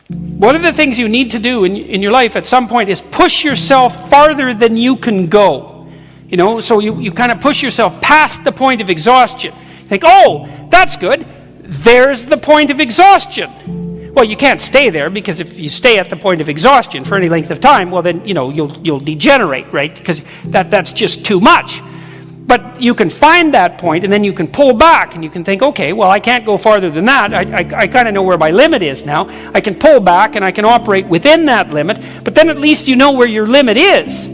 One of the things you need to do in your life at some point is push yourself farther than you can go. So you kind of push yourself past the point of exhaustion. You think, oh, that's good. There's the point of exhaustion. Well, you can't stay there, because if you stay at the point of exhaustion for any length of time, well then, you'll degenerate, right? Because that's just too much. But you can find that point, and then you can pull back, and you can think, okay, well, I can't go farther than that. I kind of know where my limit is now. I can pull back, and I can operate within that limit, but then at least you know where your limit is.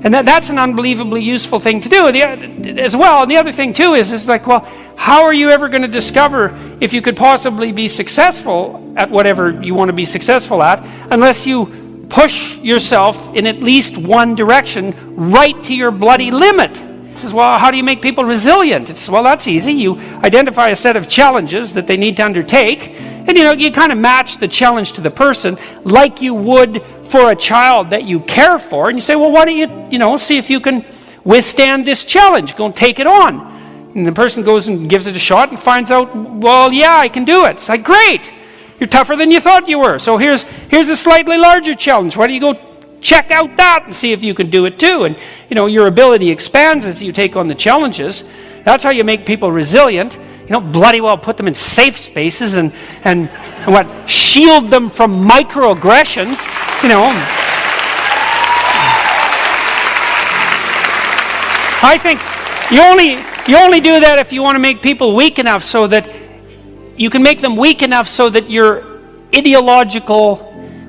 And that's an unbelievably useful thing to do as well. And the other thing, too, is like, well, how are you ever going to discover if you could possibly be successful at whatever you want to be successful at, unless you push yourself in at least one direction right to your bloody limit? It says, well, how do you make people resilient? It's, well, that's easy. You identify a set of challenges that they need to undertake, and you kind of match the challenge to the person like you would for a child that you care for, and you say, well, why don't you see if you can withstand this challenge? Go and take it on. And the person goes and gives it a shot and finds out, well, yeah, I can do it. It's like, great, you're tougher than you thought you were. So here's a slightly larger challenge. Why don't you go check out that and see if you can do it too? And your ability expands as you take on the challenges. That's how you make people resilient. Bloody well put them in safe spaces and what, shield them from microaggressions. I think you only do that if you want to make people weak enough, so that you can make them weak enough so that your ideological,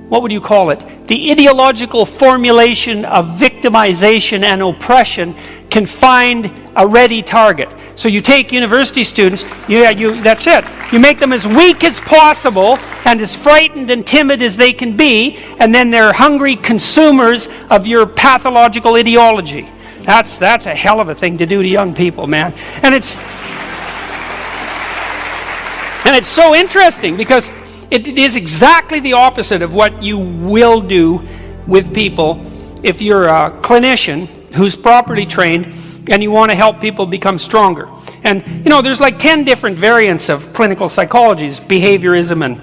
what would you call it? The ideological formulation of victimization and oppression can find a ready target. So you take university students, that's it. You make them as weak as possible and as frightened and timid as they can be, and then they're hungry consumers of your pathological ideology. That's a hell of a thing to do to young people, man. And it's so interesting, because it is exactly the opposite of what you will do with people if you're a clinician who's properly trained and you want to help people become stronger. And, there's like 10 different variants of clinical psychologies: behaviorism and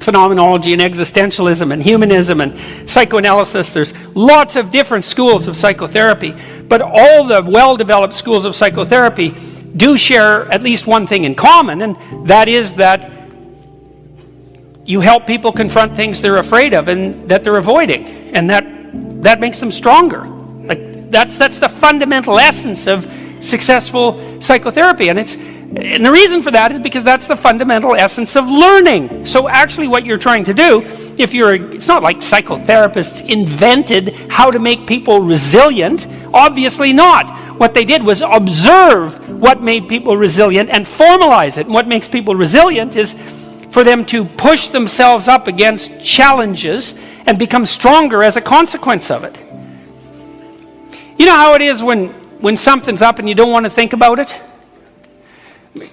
phenomenology and existentialism and humanism and psychoanalysis. There's lots of different schools of psychotherapy, but all the well-developed schools of psychotherapy do share at least one thing in common, and that is that you help people confront things they're afraid of and that they're avoiding, and that makes them stronger. Like that's the fundamental essence of successful psychotherapy, and the reason for that is because that's the fundamental essence of learning. So actually what you're trying to do, it's not like psychotherapists invented how to make people resilient. Obviously not. What they did was observe what made people resilient and formalize it. And what makes people resilient is for them to push themselves up against challenges and become stronger as a consequence of it. You know how it is when something's up and you don't want to think about it?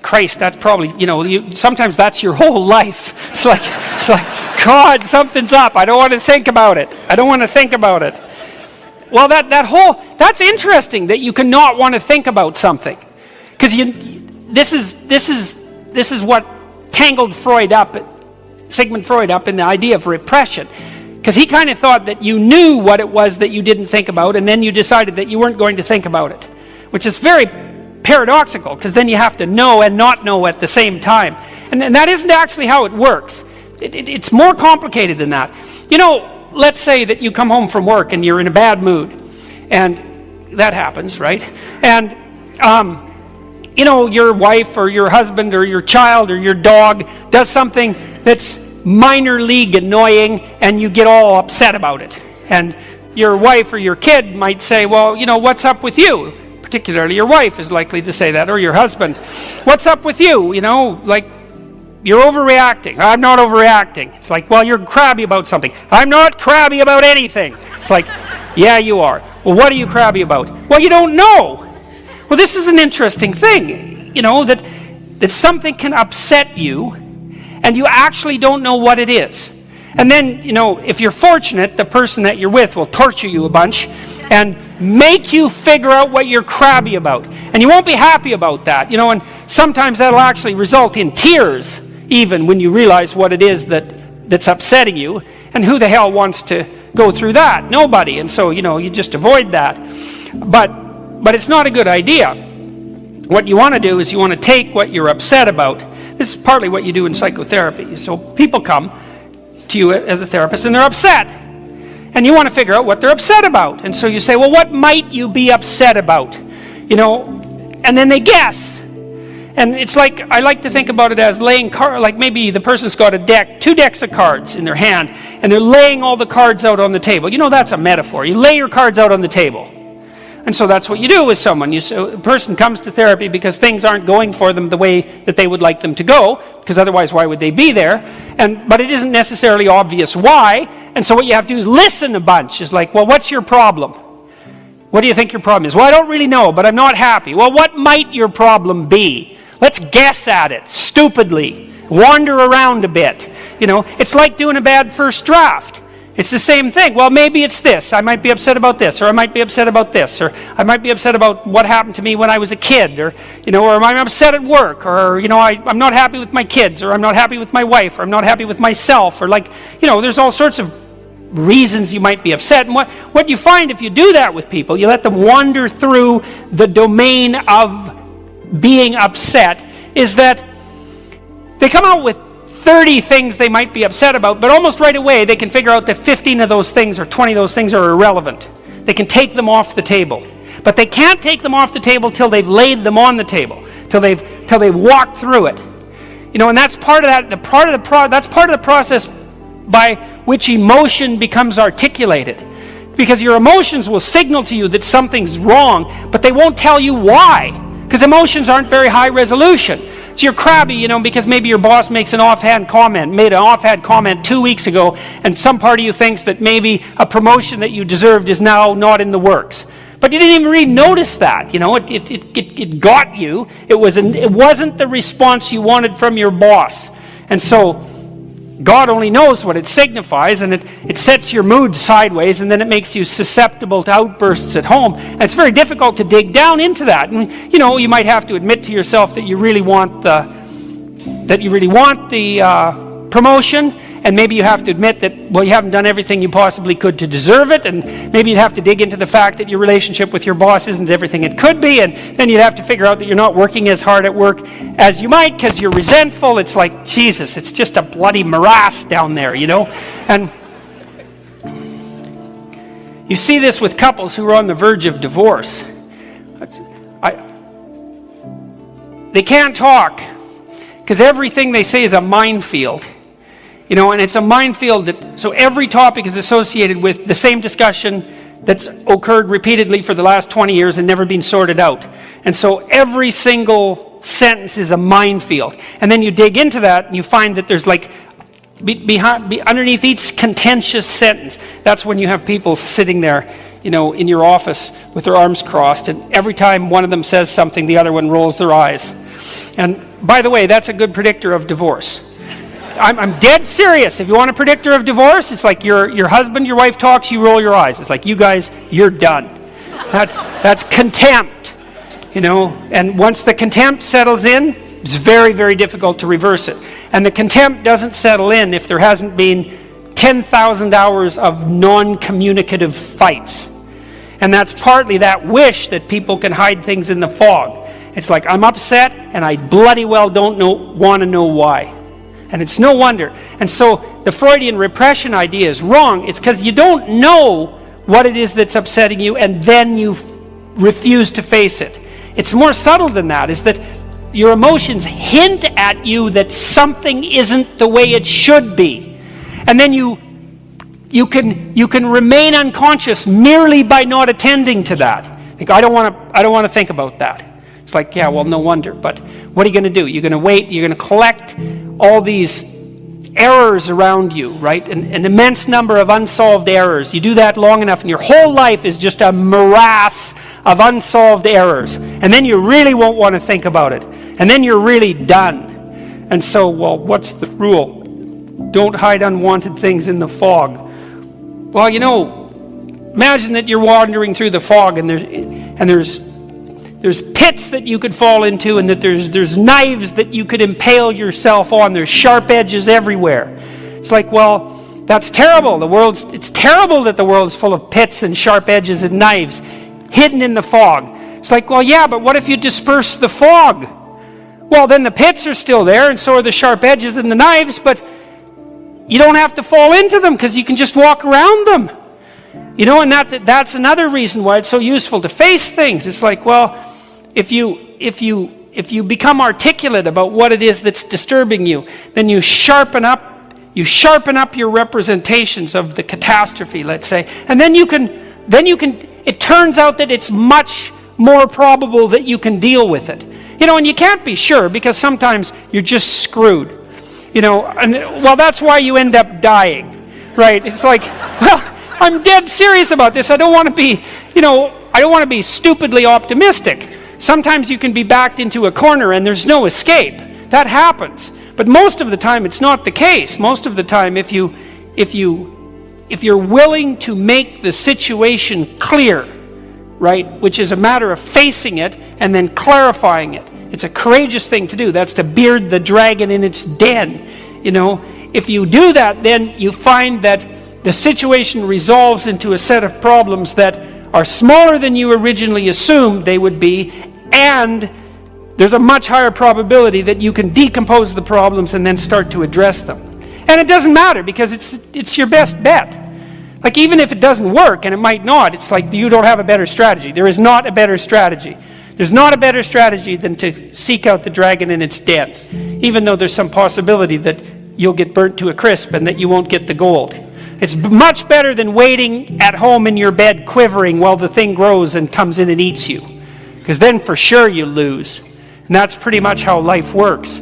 Christ, that's probably, sometimes that's your whole life. It's like, God, something's up. I don't want to think about it. Well, that's interesting that you cannot want to think about something. Because this is what tangled Sigmund Freud up in the idea of repression. Because he kind of thought that you knew what it was that you didn't think about, and then you decided that you weren't going to think about it, which is very paradoxical, because then you have to know and not know at the same time. And that isn't actually how it works. It's more complicated than that. Let's say that you come home from work and you're in a bad mood, and that happens, right? And your wife or your husband or your child or your dog does something that's minor league annoying, and you get all upset about it. And your wife or your kid might say, well, what's up with you? Particularly your wife is likely to say that, or your husband. What's up with you? Like, you're overreacting. I'm not overreacting. It's like, well, you're crabby about something. I'm not crabby about anything. It's like, yeah, you are. Well, what are you crabby about? Well, you don't know. Well, this is an interesting thing, that something can upset you, and you actually don't know what it is. And then, if you're fortunate, the person that you're with will torture you a bunch and make you figure out what you're crabby about. And you won't be happy about that, and sometimes that'll actually result in tears, even when you realize what it is that that's upsetting you, and who the hell wants to go through that? Nobody. And so, you just avoid that. But it's not a good idea. What you want to do is you want to take what you're upset about. This is partly what you do in psychotherapy. So people come to you as a therapist and they're upset. And you want to figure out what they're upset about. And so you say, well, what might you be upset about? And then they guess. And it's like, I like to think about it as laying cards, like maybe the person's got two decks of cards in their hand, and they're laying all the cards out on the table. That's a metaphor. You lay your cards out on the table. And so that's what you do with someone. A person comes to therapy because things aren't going for them the way that they would like them to go, because otherwise why would they be there? But it isn't necessarily obvious why. And so what you have to do is listen a bunch. It's like, well, what's your problem? What do you think your problem is? Well, I don't really know, but I'm not happy. Well, what might your problem be? Let's guess at it, stupidly. Wander around a bit. It's like doing a bad first draft. It's the same thing. Well, maybe it's this. I might be upset about this, or I might be upset about this, or I might be upset about what happened to me when I was a kid, or I'm upset at work, or I'm not happy with my kids, or I'm not happy with my wife, or I'm not happy with myself, or there's all sorts of reasons you might be upset. And what you find if you do that with people, you let them wander through the domain of being upset, is that they come out with 30 things they might be upset about, but almost right away they can figure out that 15 of those things or 20 of those things are irrelevant. They can take them off the table. But they can't take them off the table till they've laid them on the table, till they've walked through it. And that's part of that. That's part of the process by which emotion becomes articulated. Because your emotions will signal to you that something's wrong, but they won't tell you why. Because emotions aren't very high resolution. So you're crabby, because maybe your boss made an offhand comment 2 weeks ago, and some part of you thinks that maybe a promotion that you deserved is now not in the works. But you didn't even really notice that. It got you. It wasn't the response you wanted from your boss. And so God only knows what it signifies, and it sets your mood sideways, and then it makes you susceptible to outbursts at home. And it's very difficult to dig down into that. And you might have to admit to yourself that you really want the promotion, and maybe you have to admit that, well, you haven't done everything you possibly could to deserve it, and maybe you'd have to dig into the fact that your relationship with your boss isn't everything it could be, and then you'd have to figure out that you're not working as hard at work as you might because you're resentful. It's like, Jesus, it's just a bloody morass down there, And you see this with couples who are on the verge of divorce. They can't talk because everything they say is a minefield. And it's a minefield so every topic is associated with the same discussion that's occurred repeatedly for the last 20 years and never been sorted out. And so every single sentence is a minefield. And then you dig into that and you find that there's underneath each contentious sentence, that's when you have people sitting there, in your office with their arms crossed, and every time one of them says something, the other one rolls their eyes. And by the way, that's a good predictor of divorce. I'm dead serious. If you want a predictor of divorce, it's like your husband, your wife talks, you roll your eyes. It's like, you guys, you're done. That's contempt, And once the contempt settles in, it's very, very difficult to reverse it. And the contempt doesn't settle in if there hasn't been 10,000 hours of non-communicative fights. And that's partly that wish that people can hide things in the fog. It's like, I'm upset, and I bloody well don't want to know why. And it's no wonder. And so the Freudian repression idea is wrong. It's because you don't know what it is that's upsetting you, and then you refuse to face it. It's more subtle than that, is that your emotions hint at you that something isn't the way it should be. And then you can remain unconscious merely by not attending to that. Think, I don't want to think about that. It's like, yeah, well, no wonder. But what are you going to do? You're going to wait. You're going to collect all these errors around you, right? An immense number of unsolved errors. You do that long enough, and your whole life is just a morass of unsolved errors. And then you really won't want to think about it. And then you're really done. And so, well, what's the rule? Don't hide unwanted things in the fog. Well, imagine that you're wandering through the fog, and there's pits that you could fall into, and that there's knives that you could impale yourself on. There's sharp edges everywhere. It's like, well, that's terrible. It's terrible that the world's full of pits and sharp edges and knives hidden in the fog. It's like, well, yeah, but what if you disperse the fog? Well, then the pits are still there, and so are the sharp edges and the knives, but you don't have to fall into them because you can just walk around them. You know, and that's another reason why it's so useful to face things. It's like, well, if you become articulate about what it is that's disturbing you, then you sharpen up your representations of the catastrophe, let's say, and then you can, it turns out that it's much more probable that you can deal with it. You know, and you can't be sure because sometimes you're just screwed. You know, and well, that's why you end up dying, right? It's like, well, I'm dead serious about this. I don't want to be stupidly optimistic. Sometimes you can be backed into a corner and there's no escape. That happens. But most of the time it's not the case. Most of the time if you're willing to make the situation clear, right, which is a matter of facing it and then clarifying it. It's a courageous thing to do. That's to beard the dragon in its den. You know, if you do that, then you find that the situation resolves into a set of problems that are smaller than you originally assumed they would be, and there's a much higher probability that you can decompose the problems and then start to address them. And it doesn't matter because it's your best bet. Like, even if it doesn't work, and it might not, it's like you don't have a better strategy. There is not a better strategy. There's not a better strategy than to seek out the dragon in its den, even though there's some possibility that you'll get burnt to a crisp and that you won't get the gold. It's much better than waiting at home in your bed quivering while the thing grows and comes in and eats you. Because then for sure you lose. And that's pretty much how life works.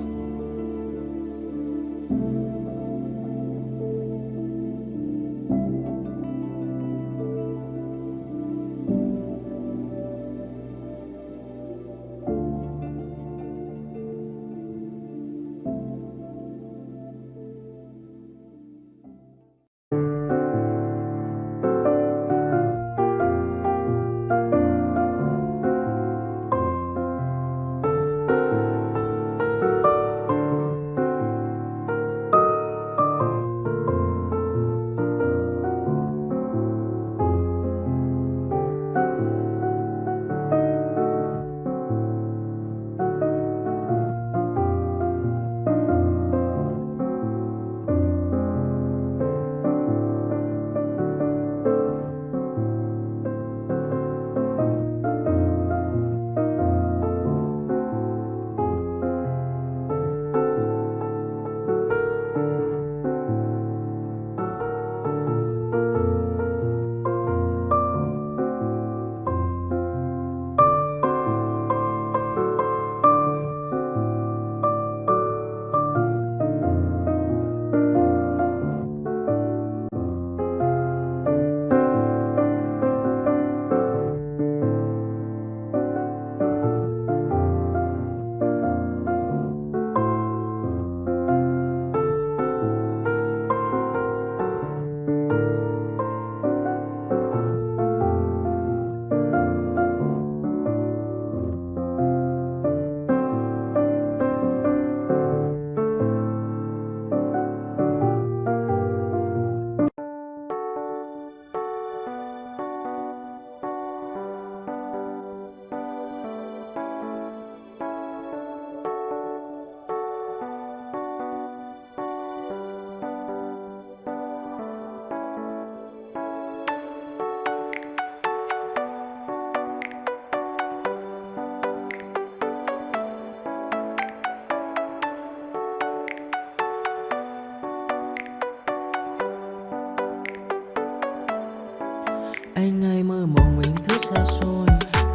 Anh hay mơ mộng mình thứ xa xôi,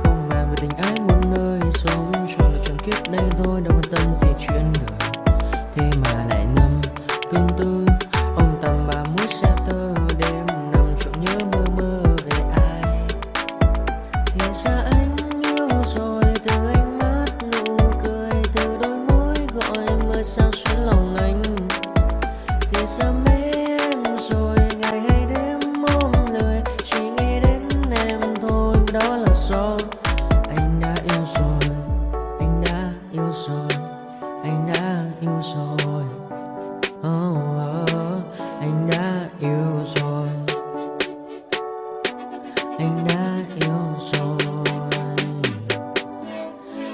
không màng về tình ái muôn nơi, sống cho là trọn kiếp đây thôi, đâu quan tâm gì chuyện đời. Thế mà lại ngâm tương tư, ông tầm bà mũi xe tơ, đêm nằm trộm nhớ mơ mơ về ai. Thì ra anh yêu rồi, từ ánh mắt nụ cười, từ đôi môi gọi mưa sao xuyến lòng anh. Thì ra mê em rồi, ngày hay đêm ôm lời, chỉ nghĩ đến em thôi, đó là do anh đã yêu rồi, anh đã yêu rồi, anh đã yêu rồi, anh đã yêu rồi,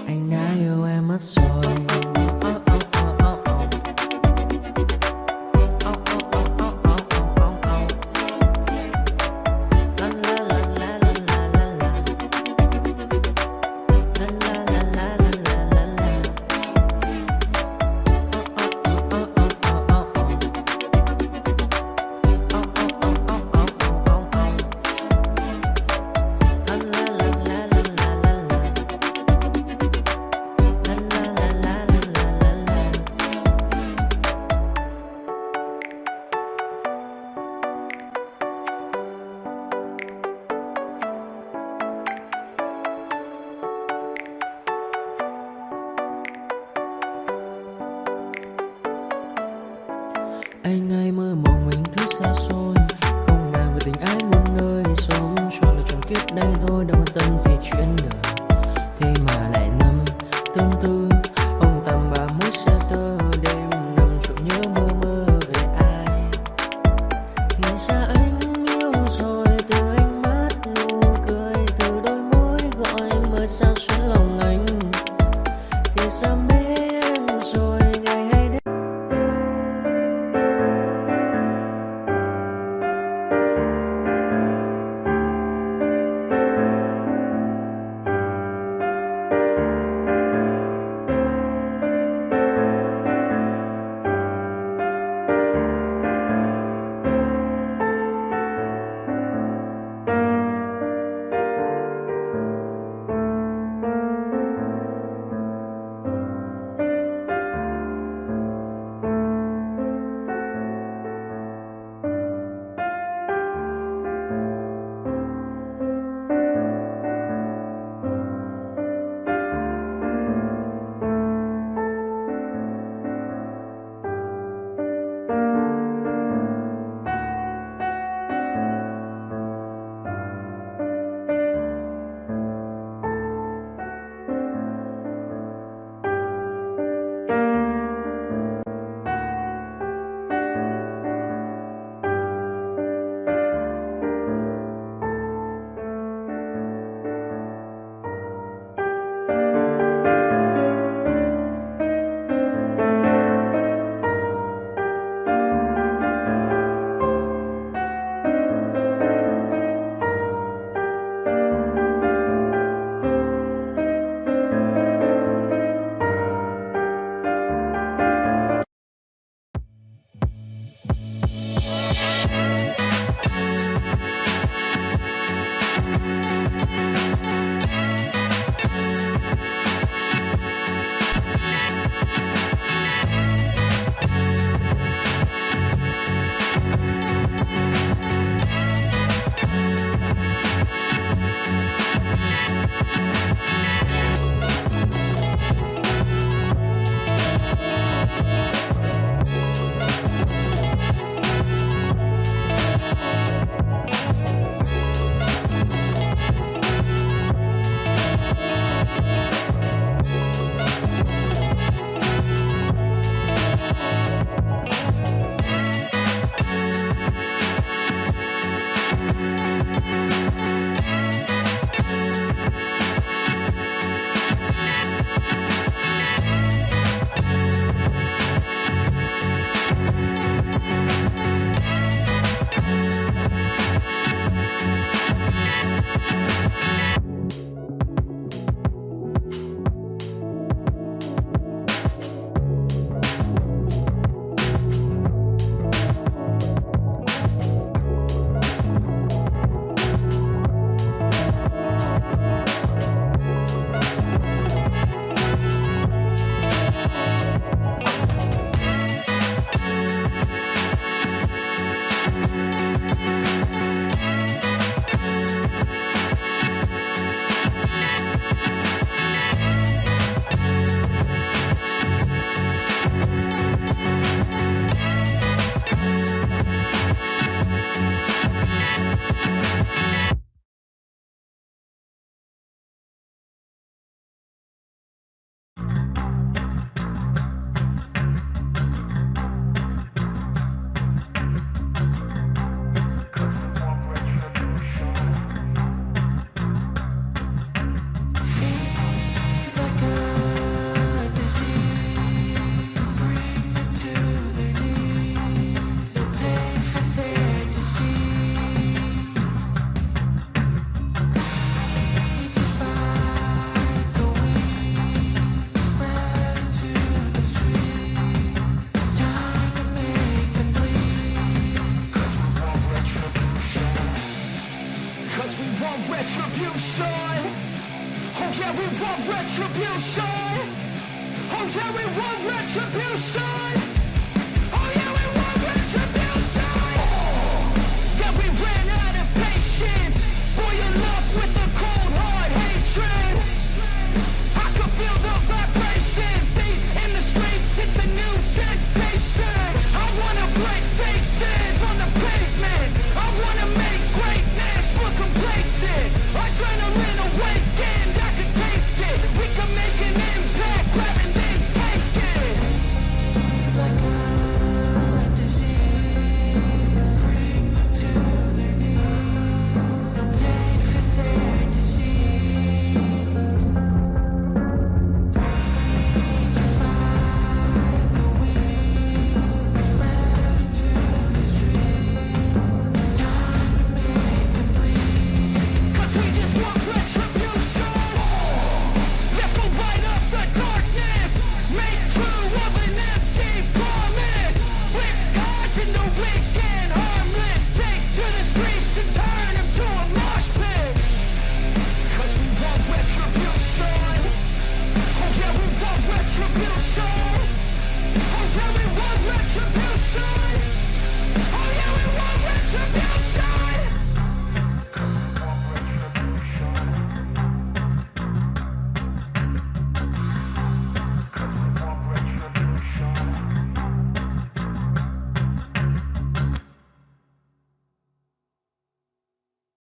anh đã yêu em mất rồi. Anh hay mơ mộng mình thứ xa xôi, không màng về tình ái muôn nơi, sống cho là trọn kiếp đây thôi, đâu quan tâm gì chuyện đời. Thế mà lại nằm tương tư, ông tầm bà mũi xe tơ, đêm nằm trộm nhớ mơ mơ về ai. Thì ra anh yêu rồi, từ ánh mắt nụ cười, từ đôi môi gọi mơ sao xuyến lòng anh. Thì ra mê em rồi, ngày hay đêm retribution. Oh yeah, we want retribution. Oh yeah, we want retribution.